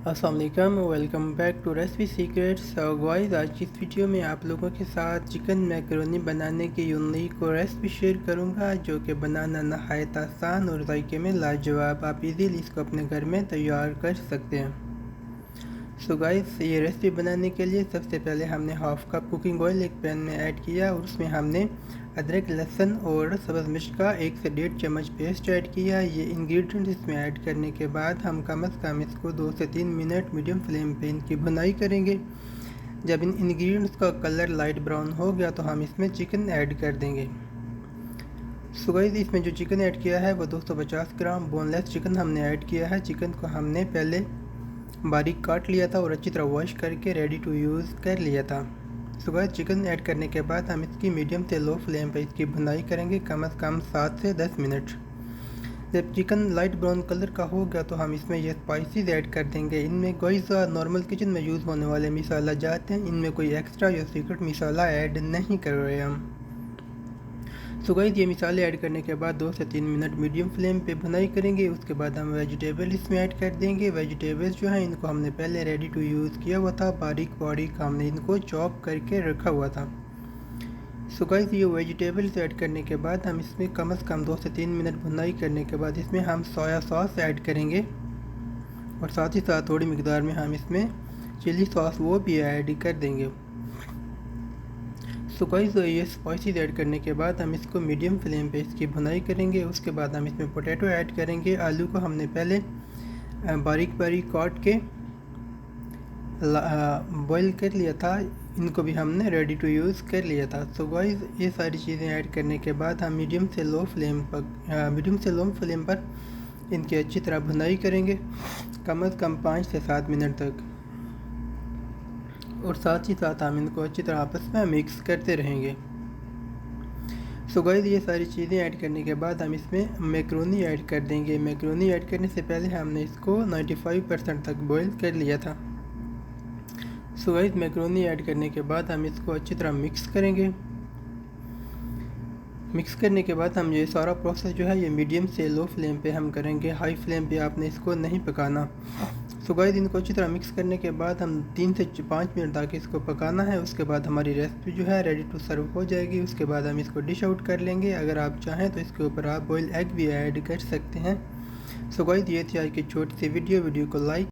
अस्सलाम वालेकुम, welcome back to recipe secrets. Guys, आज की इस वीडियो में आप लोगों के साथ चिकन मैकरोनी बनाने की यूनिक और रेसिपी शेयर करूंगा, जो कि बनाना नहायत आसान और जायके में लाजवाब। आप इजीली इसको अपने घर में तैयार कर सकते हैं। सो गाइस, ये रेसिपी बनाने के लिए सबसे पहले हमने हाफ कप कुकिंग ऑयल एक पैन में ऐड किया और उसमें हमने अदरक, लहसुन और सब्ज़ मिर्च का 1 से 1.5 चम्मच पेस्ट ऐड किया। ये इंग्रेडिएंट्स इसमें ऐड करने के बाद हम कम से कम इसको 2 से 3 मिनट मीडियम फ्लेम पे इनकी भुनाई करेंगे। जब इन इंग्रेडिएंट्स का कलर लाइट ब्राउन हो गया तो हम इसमें चिकन ऐड कर देंगे। सो गाइस, इसमें जो चिकन ऐड किया है वो 250 ग्राम बोनलेस चिकन हमने ऐड किया है। चिकन को हमने पहले बारीक काट लिया था और अच्छी तरह वॉश करके रेडी टू यूज़ कर लिया था। सो गाइस, चिकन ऐड करने के बाद हम इसकी मीडियम से लो फ्लेम पर इसकी भुनाई करेंगे कम से कम 7 से 10 मिनट। जब चिकन लाइट ब्राउन कलर का हो गया तो हम इसमें ये स्पाइसेस ऐड कर देंगे। इनमें गाइस नॉर्मल किचन में यूज़ होने वाले मसाला जाते हैं, इनमें कोई एक्स्ट्रा या सीक्रेट मसाला ऐड नहीं कर रहे हम। सो गाइस, ये मसाले ऐड करने के बाद 2 से 3 मिनट मीडियम फ्लेम पे भुनाई करेंगे। उसके बाद हम वेजिटेबल इसमें ऐड कर देंगे। वेजिटेबल्स जो हैं इनको हमने पहले रेडी टू यूज़ किया हुआ था, बारीक बारीक हमने इनको चॉप करके रखा हुआ था। सो गाइस, ये वेजिटेबल्स ऐड करने के बाद हम इसमें कम से कम 2 से 3 मिनट भुनाई करने के बाद इसमें हम सोया सॉस ऐड करेंगे और साथ ही साथ थोड़ी मिकदार में हम इसमें चिली सॉस वो भी ऐड कर देंगे। सो गाइस, ये स्पाइसेस ऐड करने के बाद हम इसको मीडियम फ्लेम पे इसकी भुनाई करेंगे। उसके बाद हम इसमें पोटैटो ऐड करेंगे। आलू को हमने पहले बारीक बारीक काट के बॉईल कर लिया था, इनको भी हमने रेडी टू यूज़ कर लिया था। सो गाइस, ये सारी चीज़ें ऐड करने के बाद हम मीडियम से लो फ्लेम पर इनकी अच्छी तरह भुनाई करेंगे कम से कम 5 से 7 मिनट तक, और साथ ही साथ हम इनको अच्छी तरह आपस में मिक्स करते रहेंगे। सो गाइस, ये सारी चीज़ें ऐड करने के बाद हम इसमें मैक्रोनी ऐड कर देंगे। मैक्रोनी ऐड करने से पहले हमने इसको 95% तक बॉईल कर लिया था। सो गाइस, मैक्रोनी ऐड करने के बाद हम इसको अच्छी तरह मिक्स करेंगे। मिक्स करने के बाद हम ये सारा प्रोसेस जो है ये मीडियम से लो फ्लेम पे हम करेंगे, हाई फ्लेम पे आपने इसको नहीं पकाना। सो गाइस, इनको अच्छी तरह मिक्स करने के बाद हम 3 से 5 मिनट तक इसको पकाना है। उसके बाद हमारी रेसिपी जो है रेडी टू सर्व हो जाएगी। उसके बाद हम इसको डिश आउट कर लेंगे। अगर आप चाहें तो इसके ऊपर आप बॉइल्ड एग भी ऐड कर सकते हैं। सो गाइस, ये थी आज की छोटी सी वीडियो को लाइक